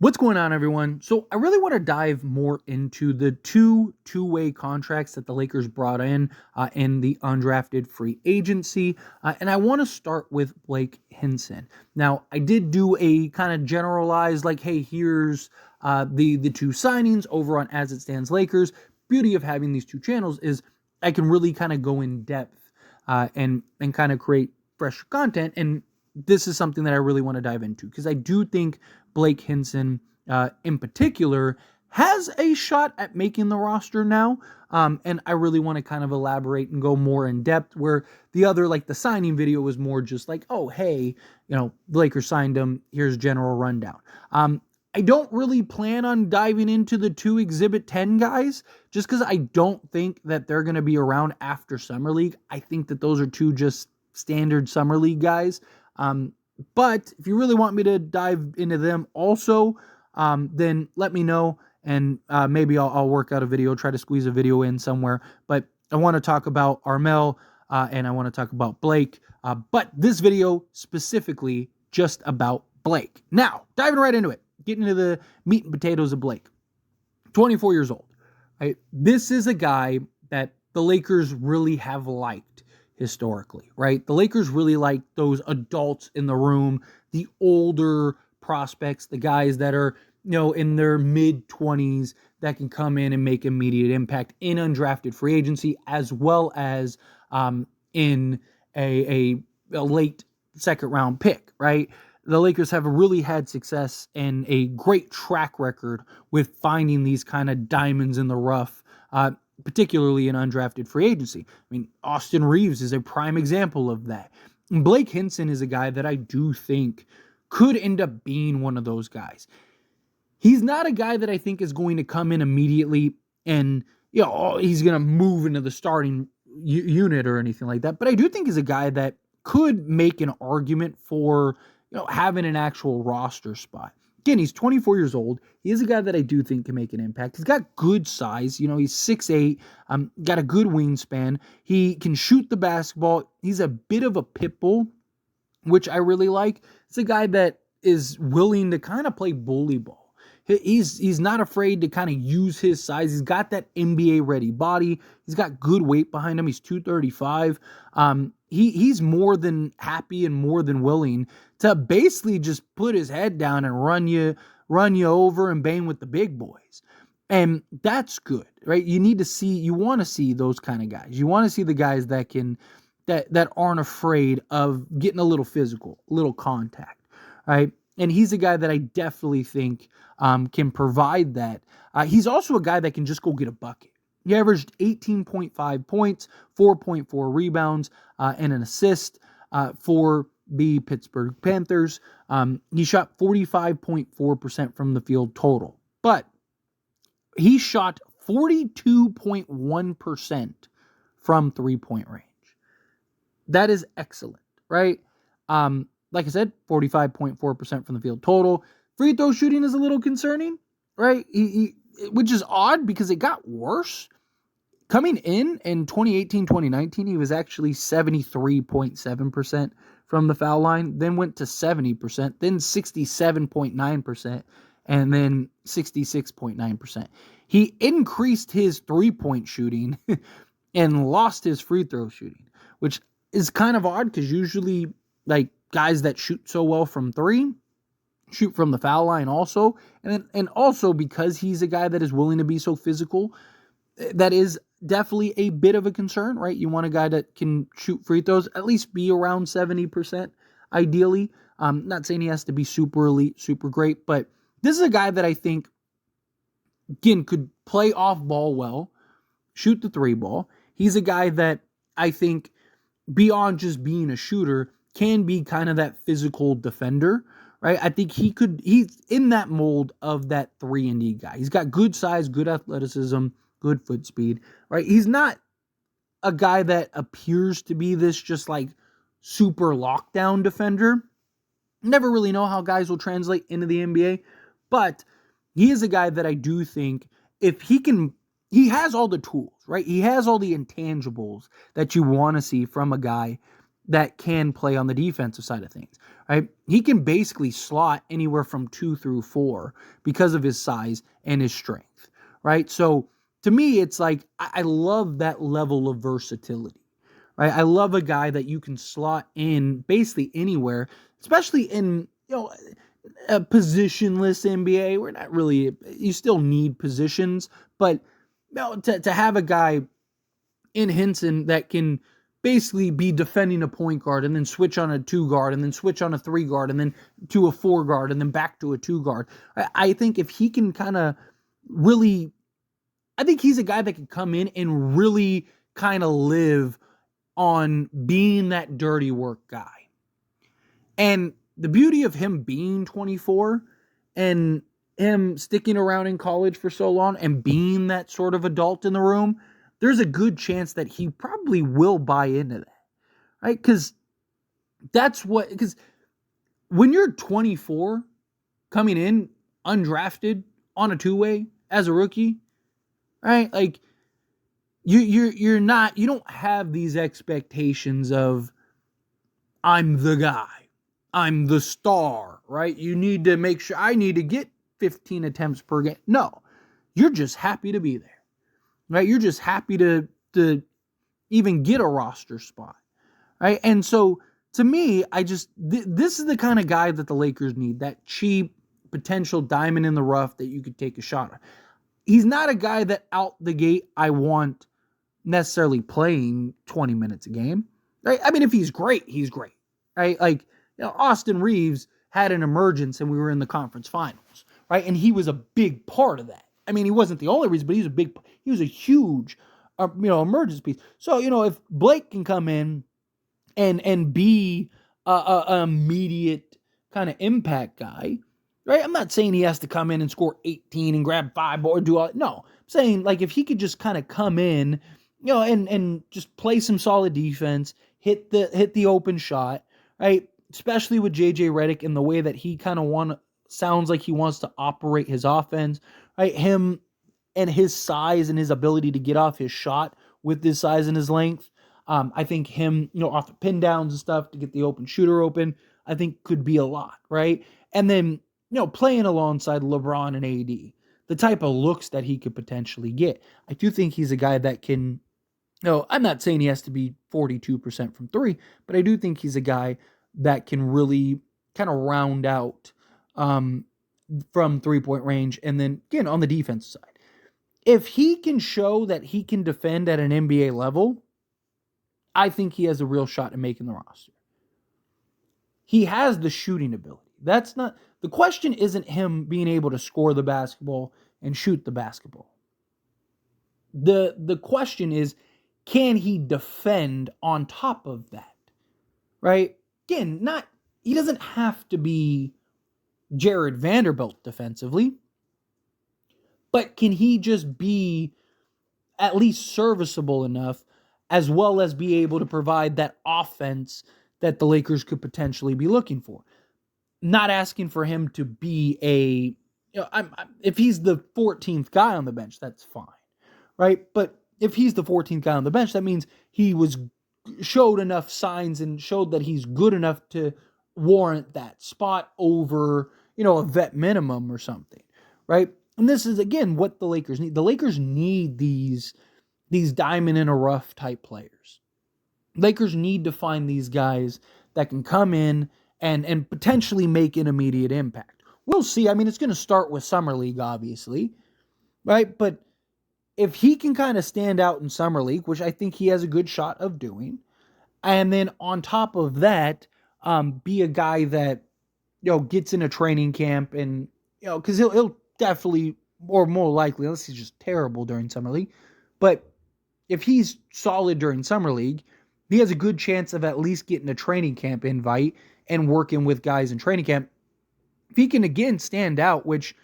What's going on, everyone? So I really want to dive more into the two-way contracts that the Lakers brought in the undrafted free agency, and I want to start with Blake Hinson. Now, I did do a kind of generalized, like, hey, here's the two signings over on As It Stands Lakers. Beauty of having these two channels is I can really kind of go in depth and kind of create fresh content, and this is something that I really want to dive into because I do think Blake Hinson, in particular, has a shot at making the roster now. And I really want to kind of elaborate and go more in depth, where the other, like the signing video, was more just like, oh, hey, the Lakers signed him. Here's general rundown. I don't really plan on diving into the two Exhibit 10 guys just because I don't think that they're going to be around after Summer League. I think that those are two just standard Summer League guys. But if you really want me to dive into them also, then let me know, and maybe I'll work out a video, try to squeeze a video in somewhere. But I want to talk about Armel, and I want to talk about Blake. But this video specifically just about Blake. Now, diving right into it, getting into the meat and potatoes of Blake. 24 years old, right? This is a guy that the Lakers really have liked historically, right? The Lakers really like those adults in the room, the older prospects, the guys that are, in their mid-20s that can come in and make immediate impact in undrafted free agency, as well as in a late second round pick, right? The Lakers have really had success and a great track record with finding these kind of diamonds in the rough, particularly in undrafted free agency. I mean, Austin Reeves is a prime example of that. And Blake Hinson is a guy that I do think could end up being one of those guys. He's not a guy that I think is going to come in immediately and, he's going to move into the starting unit or anything like that. But I do think he's a guy that could make an argument for, having an actual roster spot. Again, he's 24 years old. He is a guy that I do think can make an impact. He's got good size. He's 6'8", got a good wingspan. He can shoot the basketball. He's a bit of a pit bull, which I really like. It's a guy that is willing to kind of play bully ball. He's not afraid to kind of use his size. He's got that NBA-ready body. He's got good weight behind him. He's 235. He's more than happy and more than willing to basically just put his head down and run you over and bang with the big boys. And that's good, right? You want to see those kind of guys. You want to see the guys that aren't afraid of getting a little physical, a little contact, right? And he's a guy that I definitely think can provide that. He's also a guy that can just go get a bucket. He averaged 18.5 points, 4.4 rebounds, and an assist for the Pittsburgh Panthers. He shot 45.4% from the field total. But he shot 42.1% from three-point range. That is excellent, right? Like I said, 45.4% from the field total. Free throw shooting is a little concerning, right? Which is odd because it got worse. Coming in 2018, 2019, he was actually 73.7% from the foul line, then went to 70%, then 67.9%, and then 66.9%. He increased his three-point shooting and lost his free throw shooting, which is kind of odd because usually, like, guys that shoot so well from three shoot from the foul line also. And also because he's a guy that is willing to be so physical, that is definitely a bit of a concern, right? You want a guy that can shoot free throws, at least be around 70%, ideally. Not saying he has to be super elite, super great, but this is a guy that I think, again, could play off ball well, shoot the three ball. He's a guy that I think, beyond just being a shooter, can be kind of that physical defender, right? I think he's in that mold of that 3-and-D guy. He's got good size, good athleticism, good foot speed, right? He's not a guy that appears to be this just like super lockdown defender. Never really know how guys will translate into the NBA, but he is a guy that I do think if he has all the tools, right? He has all the intangibles that you want to see from a guy that can play on the defensive side of things, right? He can basically slot anywhere from 2 through 4 because of his size and his strength, right? So to me, it's like I love that level of versatility, right? I love a guy that you can slot in basically anywhere, especially in, a positionless NBA. We're not really, you still need positions, but to have a guy in Hinson that can basically be defending a point guard and then switch on a 2 guard and then switch on a 3 guard and then to a 4 guard and then back to a 2 guard. I think if he can kind of really, I think he's a guy that can come in and really kind of live on being that dirty work guy. And the beauty of him being 24 and him sticking around in college for so long and being that sort of adult in the room, there's a good chance that he probably will buy into that, right? Because when you're 24 coming in undrafted on a 2-way as a rookie, right? Like you don't have these expectations of I'm the guy, I'm the star, right? You need to make sure I need to get 15 attempts per game. No, you're just happy to be there. Right? You're just happy to even get a roster spot, right? And so to me, this is the kind of guy that the Lakers need, that cheap potential diamond in the rough that you could take a shot on. He's not a guy that out the gate I want necessarily playing 20 minutes a game, right? I mean, if he's great, he's great, right? Like, Austin Reeves had an emergence and we were in the conference finals, right? And he was a big part of that. I mean, he wasn't the only reason, but he was a huge, emergence piece. So, if Blake can come in and be a immediate kind of impact guy, right? I'm not saying he has to come in and score 18 and grab 5 or do all. No, I'm saying like if he could just kind of come in, and just play some solid defense, hit the open shot, right? Especially with JJ Redick and the way that he kind of sounds like he wants to operate his offense, right? Him and his size and his ability to get off his shot with his size and his length. I think him, off the pin downs and stuff to get the open shooter open, I think could be a lot, right? And then, playing alongside LeBron and AD, the type of looks that he could potentially get. I do think he's a guy that can, I'm not saying he has to be 42% from 3, but I do think he's a guy that can really kind of round out from 3-point range. And then, again, on the defense side, if he can show that he can defend at an NBA level, I think he has a real shot at making the roster. He has the shooting ability. That's not the question. Isn't him being able to score the basketball and shoot the basketball. The question is, can he defend on top of that? Right? Again, he doesn't have to be Jared Vanderbilt defensively, but can he just be at least serviceable enough, as well as be able to provide that offense that the Lakers could potentially be looking for? Not asking for him to be if he's the 14th guy on the bench, that's fine, right? But if he's the 14th guy on the bench, that means he showed enough signs and showed that he's good enough to warrant that spot over, a vet minimum or something, right? And this is, again, what the Lakers need. The Lakers need these diamond in a rough type players. Lakers need to find these guys that can come in and potentially make an immediate impact. We'll see. I mean, it's going to start with Summer League, obviously, right? But if he can kind of stand out in Summer League, which I think he has a good shot of doing, and then on top of that, be a guy that, gets in a training camp and, because he'll definitely, or more likely, unless he's just terrible during Summer League, but if he's solid during Summer League, he has a good chance of at least getting a training camp invite and working with guys in training camp. If he can, again, stand out, which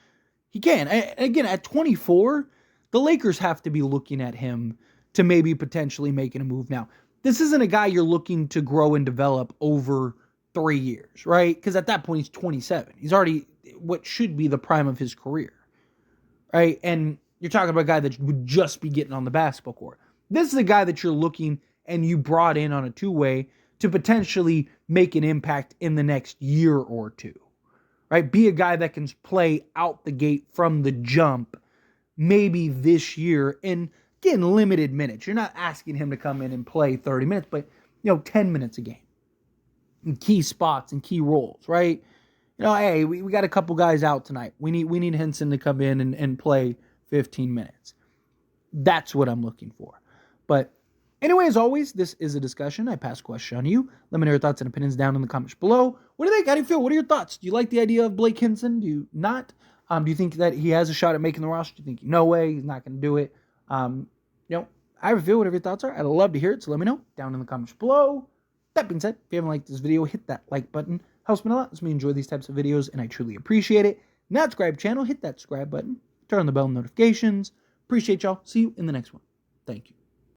he can. Again, at 24, the Lakers have to be looking at him to maybe potentially making a move now. This isn't a guy you're looking to grow and develop over 3 years, right? Because at that point, he's 27. He's already what should be the prime of his career, right? And you're talking about a guy that would just be getting on the basketball court. This is a guy that you're looking and you brought in on a 2-way to potentially make an impact in the next year or two, right? Be a guy that can play out the gate from the jump, maybe this year, and getting limited minutes. You're not asking him to come in and play 30 minutes, but 10 minutes a game in key spots and key roles, right? Hey, we got a couple guys out tonight. We need Hinson to come in and play 15 minutes. That's what I'm looking for. But anyway, as always, this is a discussion. I pass question on you. Let me know your thoughts and opinions down in the comments below. What do you think? How do you feel? What are your thoughts? Do you like the idea of Blake Hinson? Do you not? Do you think that he has a shot at making the roster? Do you think, no way, he's not going to do it? I feel whatever your thoughts are. I'd love to hear it, so let me know down in the comments below. That being said, if you haven't liked this video, hit that like button. Helps me a lot. Lets me enjoy these types of videos, and I truly appreciate it. Not subscribe channel, hit that subscribe button. Turn on the bell notifications. Appreciate y'all. See you in the next one. Thank you.